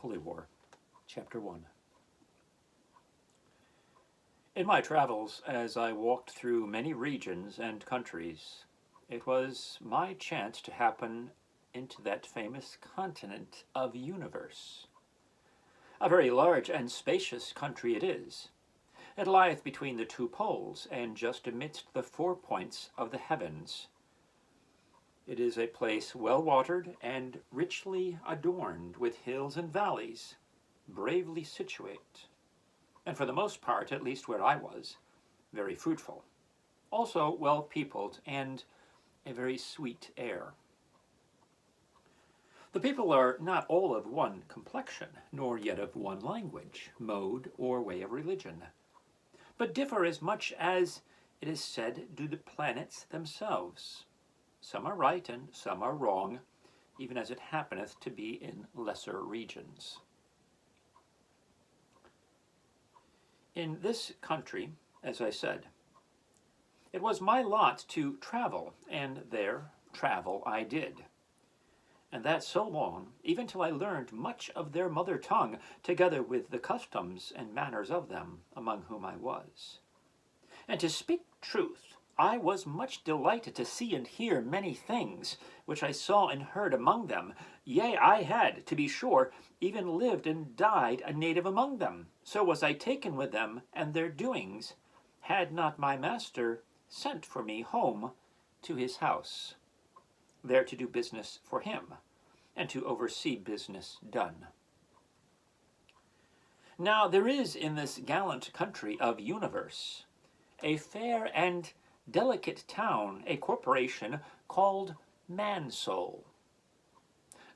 Holy War, Chapter 1. In my travels, as I walked through many regions and countries, it was my chance to happen into that famous continent of universe. A very large and spacious country it is. It lieth between the two poles, and just amidst the 4 points of the heavens. It is a place well watered and richly adorned with hills and valleys, bravely situate, and for the most part, at least where I was, very fruitful. Also well peopled and a very sweet air. The people are not all of one complexion, nor yet of one language, mode, or way of religion, but differ as much as it is said do the planets themselves. Some are right and some are wrong, even as it happeneth to be in lesser regions. In this country, as I said, it was my lot to travel, and there travel I did. And that so long, even till I learned much of their mother tongue, together with the customs and manners of them, among whom I was. And to speak truth, I was much delighted to see and hear many things, which I saw and heard among them. Yea, I had, to be sure, even lived and died a native among them. So was I taken with them and their doings, had not my master sent for me home to his house, there to do business for him, and to oversee business done. Now there is in this gallant country of universe a fair and delicate town, a corporation called Mansoul.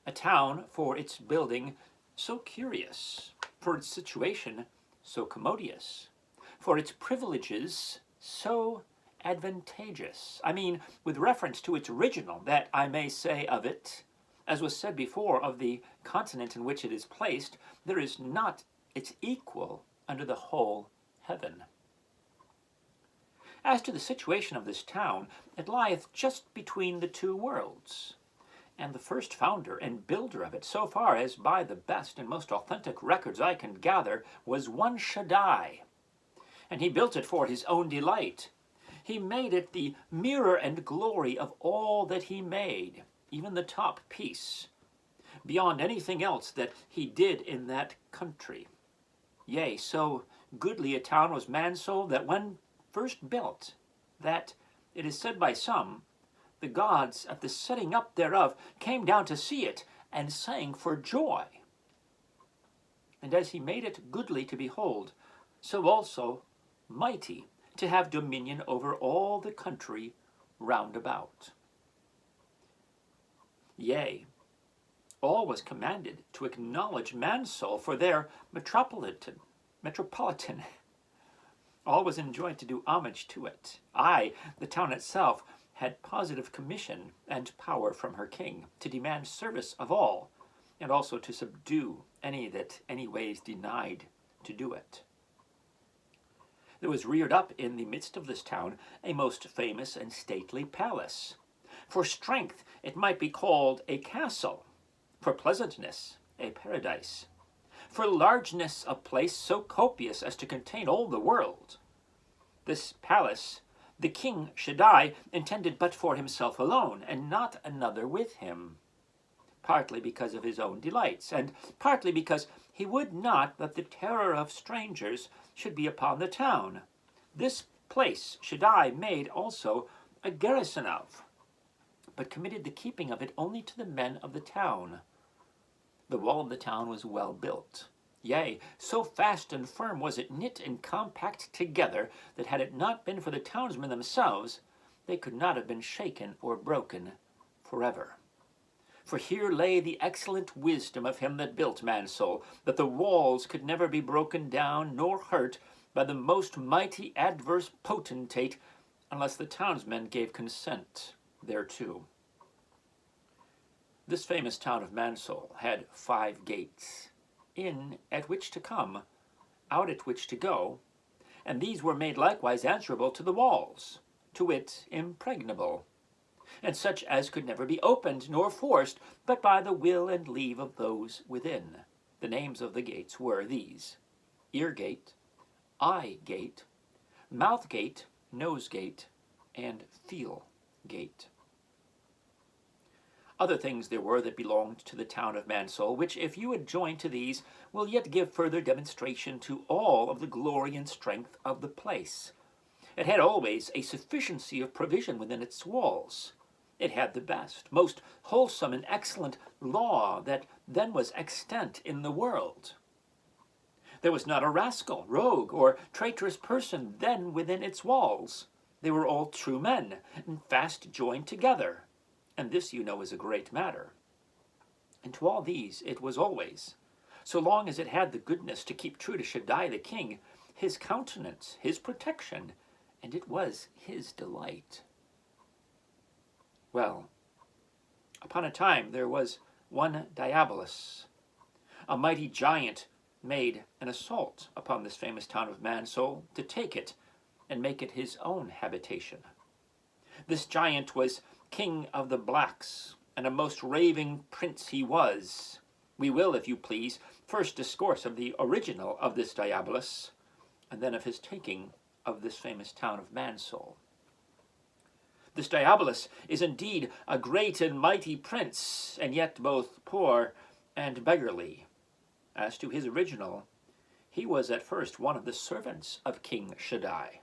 A town for its building so curious, for its situation so commodious, for its privileges so advantageous. I mean, with reference to its original, that I may say of it, as was said before of the continent in which it is placed, there is not its equal under the whole heaven. As to the situation of this town, it lieth just between the two worlds, and the first founder and builder of it, so far as by the best and most authentic records I can gather, was one Shaddai, and he built it for his own delight. He made it the mirror and glory of all that he made, even the top piece, beyond anything else that he did in that country. Yea, so goodly a town was Mansoul that when first built, that, it is said by some, the gods at the setting up thereof came down to see it, and sang for joy. And as he made it goodly to behold, so also mighty to have dominion over all the country round about. Yea, all was commanded to acknowledge Mansoul for their metropolitan. All was enjoined to do homage to it. Aye, the town itself had positive commission and power from her king to demand service of all, and also to subdue any that any ways denied to do it. There was reared up in the midst of this town a most famous and stately palace. For strength it might be called a castle, for pleasantness a paradise, for largeness a place so copious as to contain all the world. This palace the king Shaddai intended but for himself alone, and not another with him, partly because of his own delights, and partly because he would not that the terror of strangers should be upon the town. This place Shaddai made also a garrison of, but committed the keeping of it only to the men of the town. The wall of the town was well built. Yea, so fast and firm was it knit and compact together, that had it not been for the townsmen themselves, they could not have been shaken or broken forever. For here lay the excellent wisdom of him that built Mansoul, that the walls could never be broken down nor hurt by the most mighty adverse potentate, unless the townsmen gave consent thereto. This famous town of Mansoul had 5 gates, in at which to come, out at which to go, and these were made likewise answerable to the walls, to wit, impregnable, and such as could never be opened nor forced, but by the will and leave of those within. The names of the gates were these: Ear Gate, Eye Gate, Mouth Gate, Nose Gate, and Feel Gate. Other things there were that belonged to the town of Mansoul, which, if you adjoin to these, will yet give further demonstration to all of the glory and strength of the place. It had always a sufficiency of provision within its walls. It had the best, most wholesome and excellent law that then was extant in the world. There was not a rascal, rogue, or traitorous person then within its walls. They were all true men, and fast joined together. And this, you know, is a great matter. And to all these it was always, so long as it had the goodness to keep true to Shaddai the king, his countenance, his protection, and it was his delight. Well, upon a time there was one Diabolus, a mighty giant, made an assault upon this famous town of Mansoul to take it and make it his own habitation. This giant was king of the blacks, and a most raving prince he was. We will, if you please, first discourse of the original of this Diabolus, and then of his taking of this famous town of Mansoul. This Diabolus is indeed a great and mighty prince, and yet both poor and beggarly. As to his original, he was at first one of the servants of King Shaddai,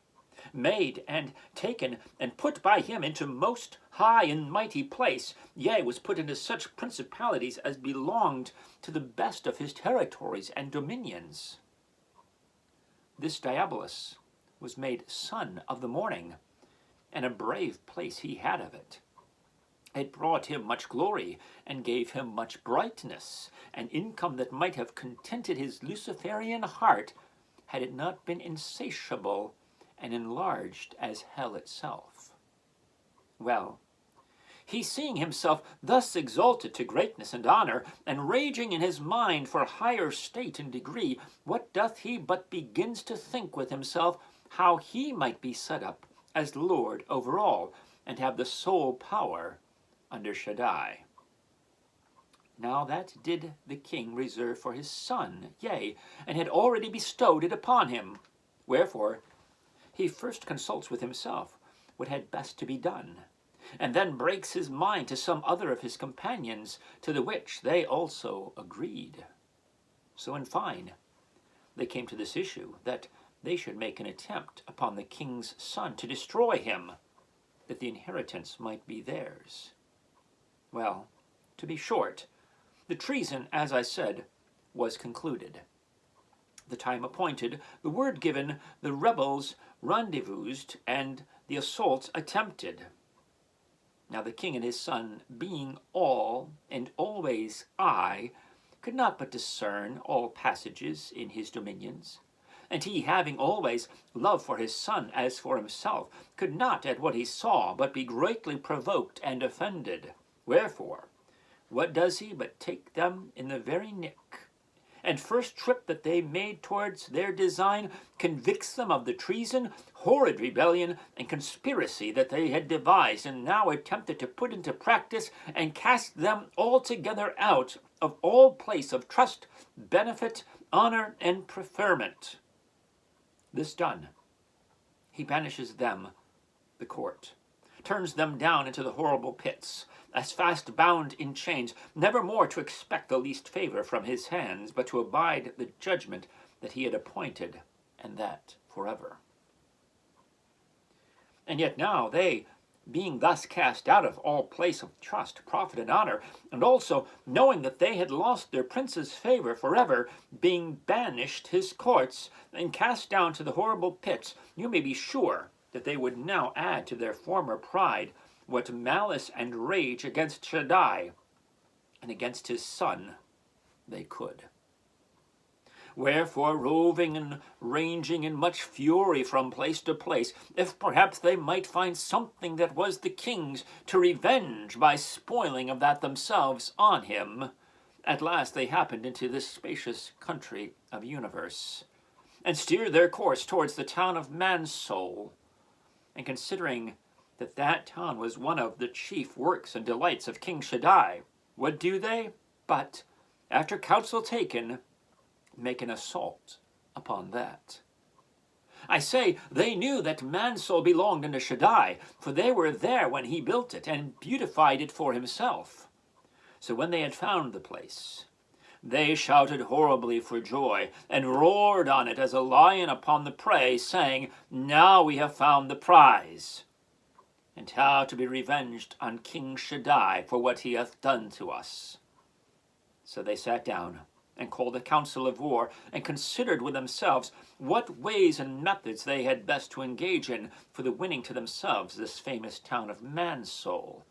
made and taken and put by him into most high and mighty place, yea, was put into such principalities as belonged to the best of his territories and dominions. This Diabolus was made son of the morning, and a brave place he had of it. It brought him much glory, and gave him much brightness, an income that might have contented his Luciferian heart, had it not been insatiable and enlarged as hell itself. Well, he, seeing himself thus exalted to greatness and honor, and raging in his mind for higher state and degree, what doth he but begins to think with himself how he might be set up as Lord over all, and have the sole power under Shaddai. Now that did the king reserve for his son, yea, and had already bestowed it upon him. Wherefore he first consults with himself what had best to be done, and then breaks his mind to some other of his companions, to the which they also agreed. So in fine, they came to this issue, that they should make an attempt upon the king's son to destroy him, that the inheritance might be theirs. Well, to be short, the treason, as I said, was concluded. The time appointed, the word given, the rebels rendezvoused, and the assault attempted. Now the king and his son, being all and always I, could not but discern all passages in his dominions, and he, having always love for his son as for himself, could not at what he saw but be greatly provoked and offended. Wherefore, what does he but take them in the very nick, and first trip that they made towards their design convicts them of the treason, horrid rebellion, and conspiracy that they had devised, and now attempted to put into practice, and cast them altogether out of all place of trust, benefit, honor, and preferment. This done, he banishes them the court, turns them down into the horrible pits, as fast bound in chains, never more to expect the least favor from his hands, but to abide the judgment that he had appointed, and that forever. And yet now they, being thus cast out of all place of trust, profit, and honor, and also knowing that they had lost their prince's favor forever, being banished his courts, and cast down to the horrible pits, you may be sure that they would now add to their former pride what malice and rage against Shaddai and against his son they could. Wherefore, roving and ranging in much fury from place to place, if perhaps they might find something that was the king's, to revenge by spoiling of that themselves on him, at last they happened into this spacious country of universe, and steered their course towards the town of Mansoul. And considering that that town was one of the chief works and delights of King Shaddai, what do they? But, after counsel taken, make an assault upon that. I say, they knew that Mansoul belonged unto Shaddai, for they were there when he built it, and beautified it for himself. So when they had found the place, they shouted horribly for joy, and roared on it as a lion upon the prey, saying, Now we have found the prize, and how to be revenged on King Shaddai for what he hath done to us. So they sat down, and called a council of war, and considered with themselves what ways and methods they had best to engage in for the winning to themselves this famous town of Mansoul.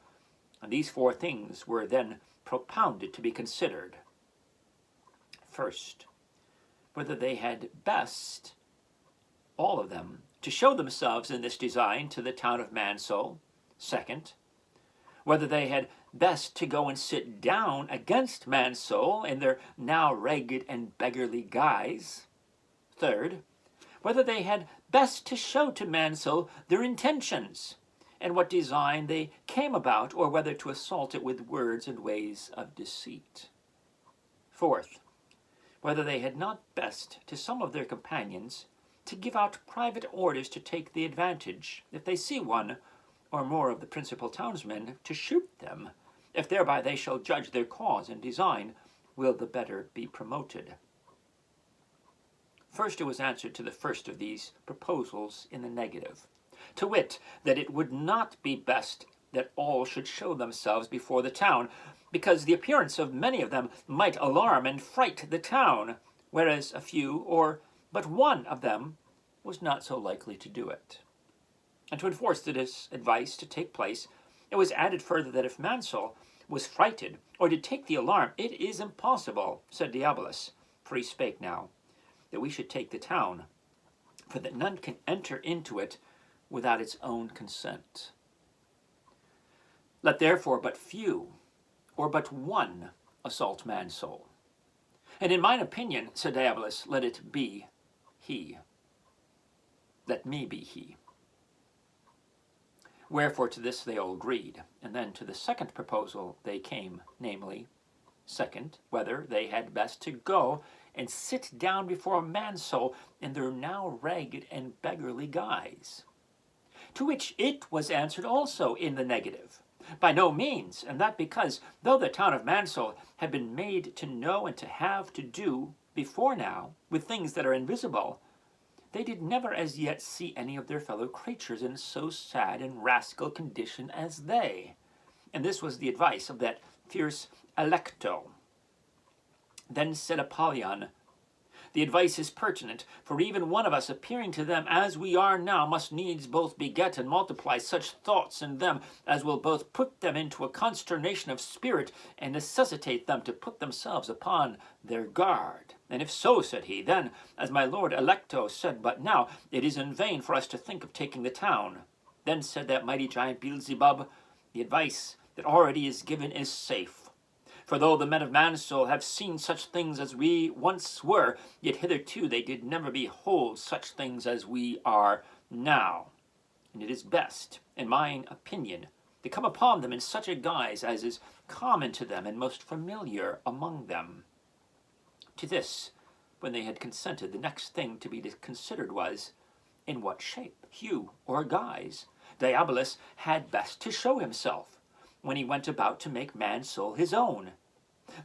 And these 4 things were then propounded to be considered. First, whether they had best, all of them, to show themselves in this design to the town of Mansoul. Second, whether they had best to go and sit down against Mansoul in their now ragged and beggarly guise. Third, whether they had best to show to Mansoul their intentions, and what design they came about, or whether to assault it with words and ways of deceit. Fourth, whether they had not best to some of their companions to give out private orders to take the advantage, if they see one or more of the principal townsmen, to shoot them, if thereby they shall judge their cause and design will the better be promoted. First, it was answered to the first of these proposals in the negative, to wit, that it would not be best that all should show themselves before the town, because the appearance of many of them might alarm and fright the town, whereas a few, or but one of them, was not so likely to do it. And to enforce this advice to take place, it was added further that if Mansoul was frighted, or did take the alarm, it is impossible, said Diabolus, for he spake now, that we should take the town, for that none can enter into it without its own consent. Let therefore but few, or but one, assault Mansoul. And in mine opinion, said Diabolus, let it be he. Let me be he. Wherefore to this they all agreed, and then to the second proposal they came, namely, second, whether they had best to go and sit down before Mansoul in their now ragged and beggarly guise. To which it was answered also in the negative, by no means, and that because, though the town of Mansoul had been made to know and to have to do before now with things that are invisible, they did never as yet see any of their fellow creatures in so sad and rascal condition as they. And this was the advice of that fierce Alecto. Then said Apollyon, the advice is pertinent, for even one of us appearing to them as we are now must needs both beget and multiply such thoughts in them as will both put them into a consternation of spirit and necessitate them to put themselves upon their guard. And if so, said he, then, as my lord Alecto said but now, it is in vain for us to think of taking the town. Then said that mighty giant Beelzebub, the advice that already is given is safe. For though the men of Mansoul have seen such things as we once were, yet hitherto they did never behold such things as we are now. And it is best, in mine opinion, to come upon them in such a guise as is common to them and most familiar among them. To this, when they had consented, the next thing to be considered was, in what shape, hue, or guise Diabolus had best to show himself, when he went about to make Mansoul his own.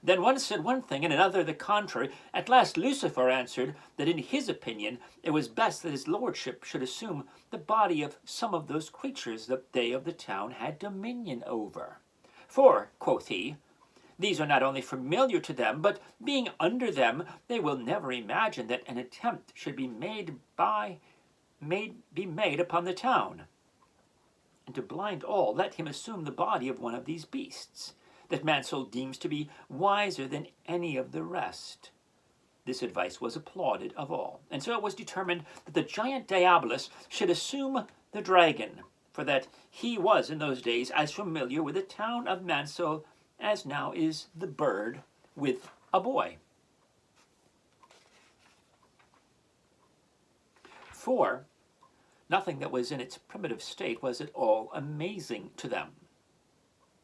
Then one said one thing, and another the contrary. At last Lucifer answered that in his opinion it was best that his lordship should assume the body of some of those creatures that they of the town had dominion over. For, quoth he, these are not only familiar to them, but being under them, they will never imagine that an attempt should be made upon the town. And to blind all, let him assume the body of one of these beasts, that Mansoul deems to be wiser than any of the rest. This advice was applauded of all, and so it was determined that the giant Diabolus should assume the dragon, for that he was in those days as familiar with the town of Mansoul as now is the bird with a boy. For nothing that was in its primitive state was at all amazing to them.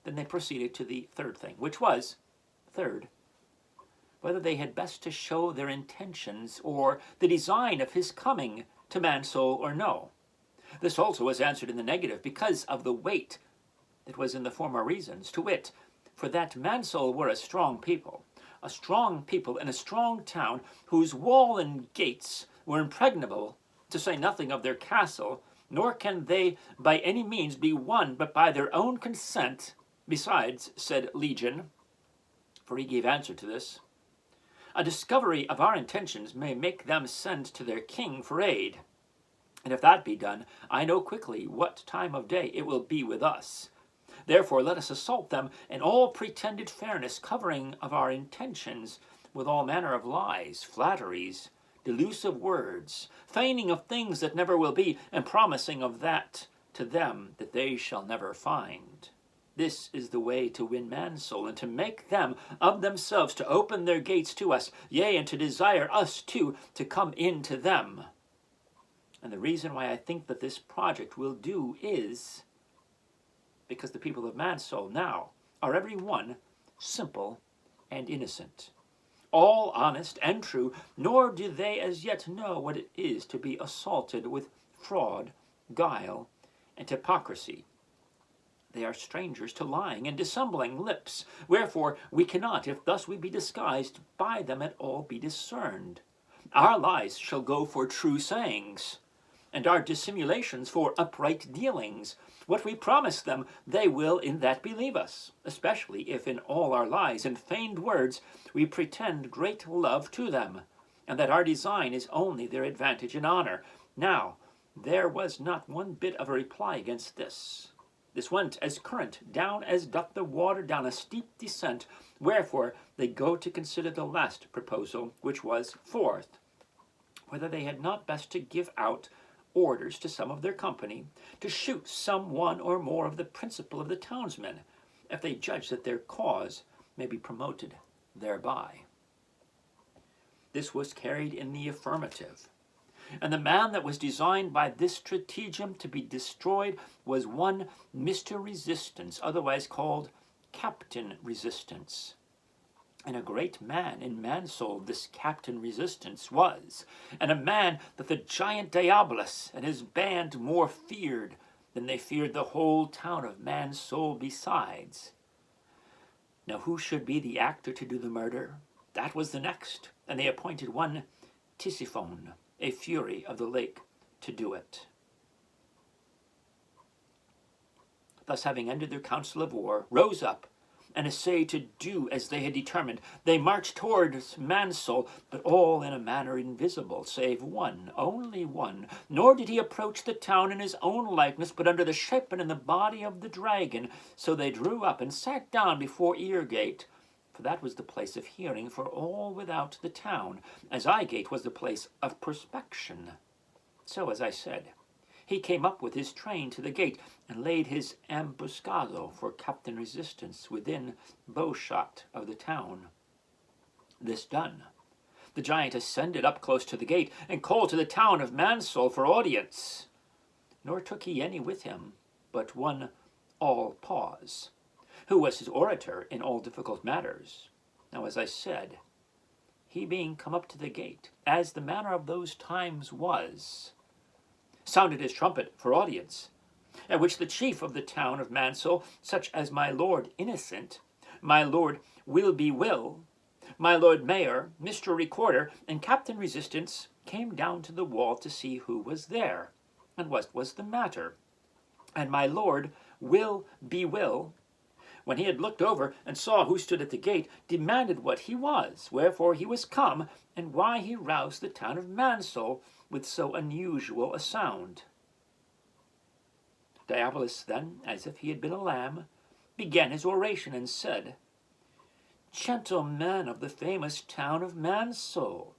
Then they proceeded to the third thing, which was, third, whether they had best to show their intentions or the design of his coming to Mansoul or no. This also was answered in the negative because of the weight that was in the former reasons, to wit, for that Mansoul were a strong people in a strong town, whose wall and gates were impregnable, to say nothing of their castle, nor can they by any means be won but by their own consent. Besides, said Legion, for he gave answer to this, a discovery of our intentions may make them send to their king for aid. And if that be done, I know quickly what time of day it will be with us. Therefore let us assault them in all pretended fairness, covering of our intentions with all manner of lies, flatteries, delusive words, feigning of things that never will be, and promising of that to them that they shall never find. This is the way to win Mansoul, and to make them of themselves to open their gates to us, yea, and to desire us too to come in to them. And the reason why I think that this project will do is because the people of Mansoul now are every one simple and innocent, all honest and true, nor do they as yet know what it is to be assaulted with fraud, guile, and hypocrisy. They are strangers to lying and dissembling lips, wherefore we cannot, if thus we be disguised, by them at all be discerned. Our lies shall go for true sayings, and our dissimulations for upright dealings. What we promise them, they will in that believe us, especially if in all our lies and feigned words we pretend great love to them, and that our design is only their advantage and honor. Now, there was not one bit of a reply against this. This went as current down as doth the water down a steep descent, wherefore they go to consider the last proposal, which was, fourth, whether they had not best to give out orders to some of their company to shoot some one or more of the principal of the townsmen, if they judge that their cause may be promoted thereby. This was carried in the affirmative, and the man that was designed by this stratagem to be destroyed was one Mr. Resistance, otherwise called Captain Resistance. And a great man in Mansoul this Captain Resistance was, and a man that the giant Diabolus and his band more feared than they feared the whole town of Mansoul besides. Now who should be the actor to do the murder? That was the next, and they appointed one Tisiphone, a fury of the lake, to do it. Thus having ended their council of war, rose up, and essayed to do as they had determined. They marched towards Mansoul, but all in a manner invisible, save one, only one. Nor did he approach the town in his own likeness, but under the shape and in the body of the dragon. So they drew up and sat down before Eargate, for that was the place of hearing for all without the town, as Igate was the place of prospection. So, as I said, he came up with his train to the gate, and laid his ambuscado for Captain Resistance within bowshot of the town. This done, the giant ascended up close to the gate, and called to the town of Mansoul for audience. Nor took he any with him, but one All Pause, who was his orator in all difficult matters. Now, as I said, he being come up to the gate, as the manner of those times was, sounded his trumpet for audience, at which the chief of the town of Mansoul, such as my Lord Innocent, my Lord Will, my Lord Mayor, Mr. Recorder, and Captain Resistance, came down to the wall to see who was there, and what was the matter. And my Lord Will, when he had looked over and saw who stood at the gate, demanded what he was, wherefore he was come, and why he roused the town of Mansoul with so unusual a sound. Diabolus then, as if he had been a lamb, began his oration and said, Gentlemen of the famous town of Mansoul,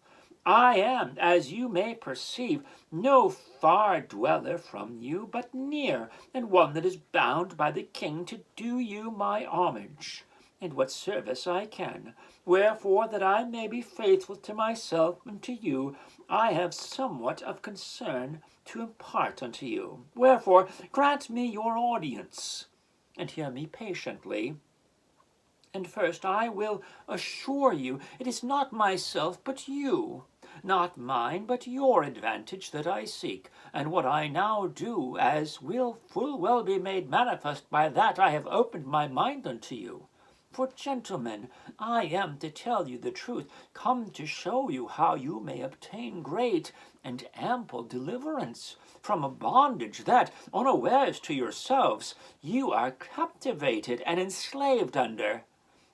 I am, as you may perceive, no far dweller from you, but near, and one that is bound by the king to do you my homage, and what service I can. Wherefore, that I may be faithful to myself and to you, I have somewhat of concern to impart unto you. Wherefore, grant me your audience, and hear me patiently. And first I will assure you, it is not myself but you, not mine but your advantage that I seek, and what I now do, as will full well be made manifest by that I have opened my mind unto you. For, gentlemen, I am, to tell you the truth, come to show you how you may obtain great and ample deliverance from a bondage that, unawares to yourselves, you are captivated and enslaved under.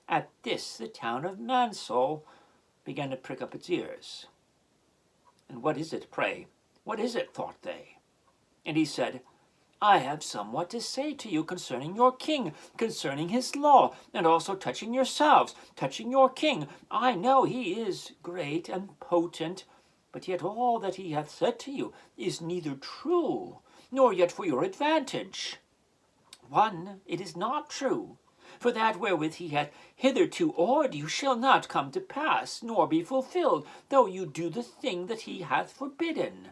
At this the town of Mansol began to prick up its ears. And what is it, pray? What is it, thought they? And he said, I have somewhat to say to you concerning your king, concerning his law, and also touching yourselves, touching your king. I know he is great and potent, but yet all that he hath said to you is neither true, nor yet for your advantage. One, it is not true, for that wherewith he hath hitherto awed you shall not come to pass, nor be fulfilled, though you do the thing that he hath forbidden.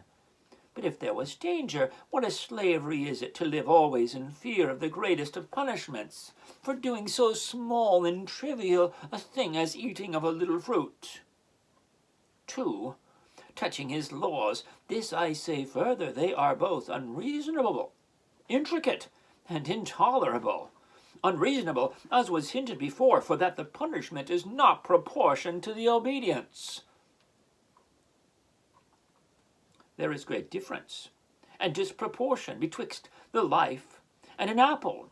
But if there was danger, what a slavery is it to live always in fear of the greatest of punishments, for doing so small and trivial a thing as eating of a little fruit. 2. Touching his laws, this I say further, they are both unreasonable, intricate, and intolerable. Unreasonable, as was hinted before, for that the punishment is not proportioned to the obedience. There is great difference and disproportion betwixt the life and an apple.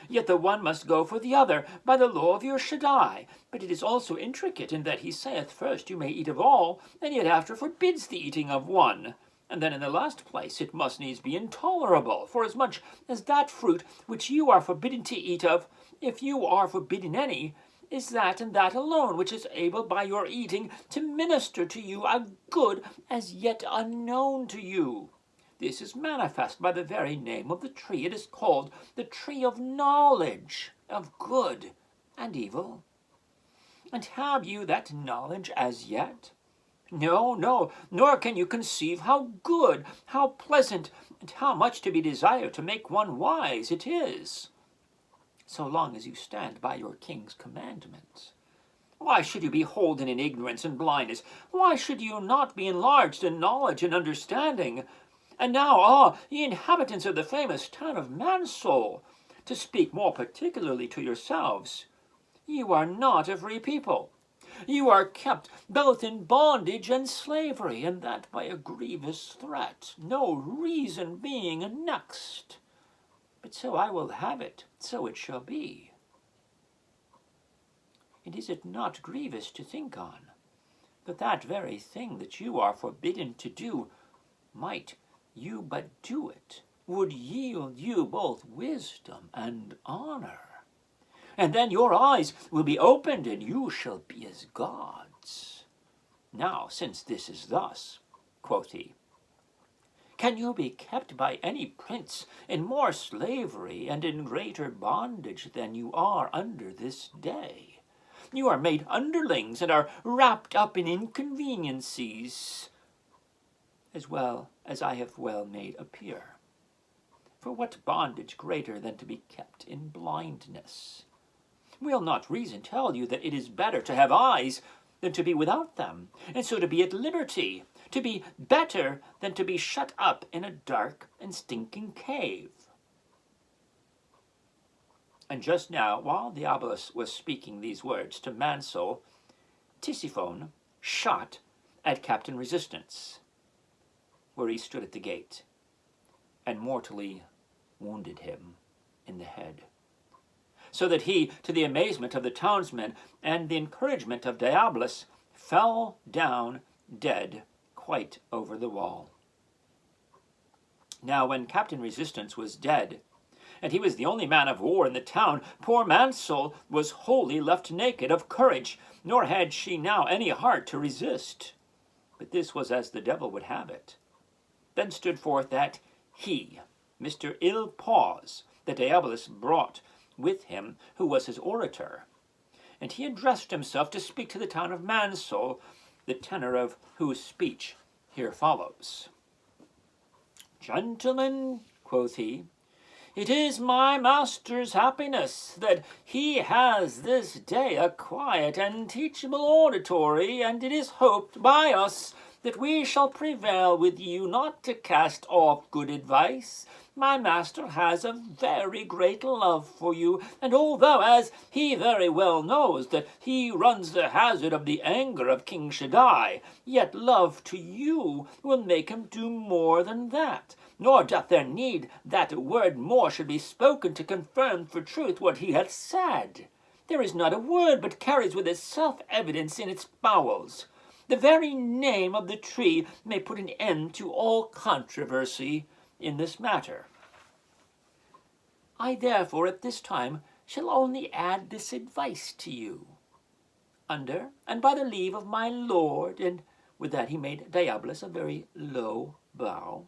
Yet the one must go for the other by the law of your Shaddai. But it is also intricate in that he saith first you may eat of all, and yet after forbids the eating of one. And then in the last place it must needs be intolerable, forasmuch as that fruit which you are forbidden to eat of, if you are forbidden any, is that and that alone which is able by your eating to minister to you a good as yet unknown to you. This is manifest by the very name of the tree. It is called the tree of knowledge of good and evil. And have you that knowledge as yet? No, no, nor can you conceive how good, how pleasant, and how much to be desired to make one wise it is, so long as you stand by your king's commandments. Why should you be holden in ignorance and blindness? Why should you not be enlarged in knowledge and understanding? And now, ye inhabitants of the famous town of Mansol, to speak more particularly to yourselves, you are not a free people. You are kept both in bondage and slavery, and that by a grievous threat, no reason being annexed. But so I will have it, so it shall be. And is it not grievous to think on, that that very thing that you are forbidden to do, might you but do it, would yield you both wisdom and honor? And then your eyes will be opened, and you shall be as gods. Now, since this is thus, quoth he, can you be kept by any prince in more slavery and in greater bondage than you are under this day? You are made underlings and are wrapped up in inconveniencies, as well as I have well made appear. For what bondage greater than to be kept in blindness? Will not reason tell you that it is better to have eyes than to be without them, and so to be at liberty, to be better than to be shut up in a dark and stinking cave? And just now, while Diabolus was speaking these words to Mansol, Tisiphone shot at Captain Resistance, where he stood at the gate, and mortally wounded him in the head, so that he, to the amazement of the townsmen and the encouragement of Diabolus, fell down dead quite over the wall. Now when Captain Resistance was dead, and he was the only man of war in the town, poor Mansol was wholly left naked of courage, nor had she now any heart to resist. But this was as the devil would have it. Then stood forth that he, Mr. Ill Pause, that Diabolus brought with him, who was his orator. And he addressed himself to speak to the town of Mansol, the tenor of whose speech here follows. Gentlemen, quoth he, It is my master's happiness that he has this day a quiet and teachable auditory, and it is hoped by us that we shall prevail with you not to cast off good advice. My master has a very great love for you, and although, as he very well knows, that he runs the hazard of the anger of King Shaddai, yet love to you will make him do more than that. Nor doth there need that a word more should be spoken to confirm for truth what he hath said. There is not a word but carries with it self-evidence in its bowels. The very name of the tree may put an end to all controversy in this matter. I therefore at this time shall only add this advice to you. Under and by the leave of my lord, and with that he made Diabolus a very low bow,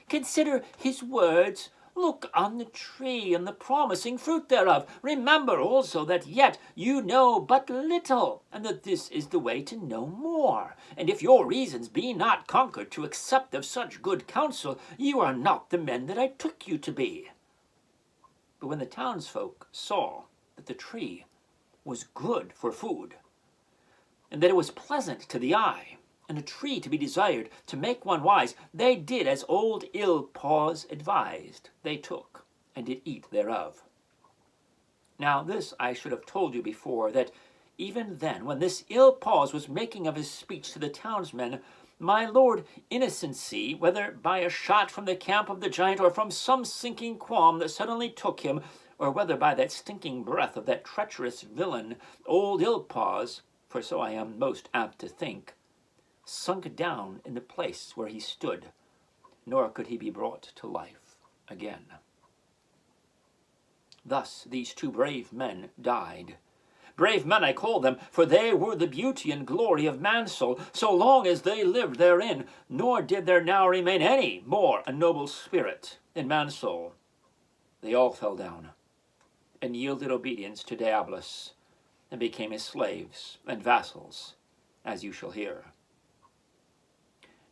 consider his words. Look on the tree and the promising fruit thereof. Remember also that yet you know but little, and that this is the way to know more. And if your reasons be not conquered to accept of such good counsel, you are not the men that I took you to be. But when the townsfolk saw that the tree was good for food, and that it was pleasant to the eye, and a tree to be desired to make one wise, they did as old Ill-Pause advised. They took, and did eat thereof. Now this I should have told you before, that even then, when this Ill-Pause was making of his speech to the townsmen, my lord Innocency, whether by a shot from the camp of the giant, or from some sinking qualm that suddenly took him, or whether by that stinking breath of that treacherous villain, old Ill-Pause, for so I am most apt to think, sunk down in the place where he stood, nor could he be brought to life again. Thus these two brave men died. Brave men I call them, for they were the beauty and glory of Mansell, so long as they lived therein, nor did there now remain any more a noble spirit in Mansell. They all fell down, and yielded obedience to Diabolus, and became his slaves and vassals, as you shall hear.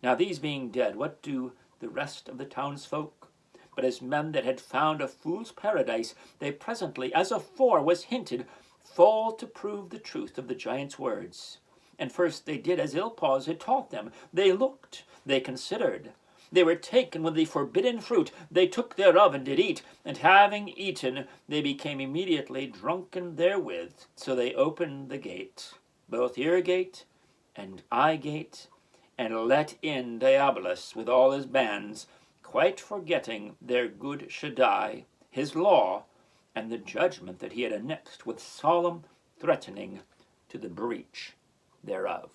Now these being dead, what do the rest of the townsfolk? But as men that had found a fool's paradise, they presently, as afore was hinted, fall to prove the truth of the giant's words. And first they did as Ill-Pause had taught them. They looked, they considered. They were taken with the forbidden fruit. They took thereof and did eat. And having eaten, they became immediately drunken therewith. So they opened the gate, both ear gate and eye gate, and let in Diabolus with all his bands, quite forgetting their good Shaddai, his law, and the judgment that he had annexed with solemn threatening to the breach thereof.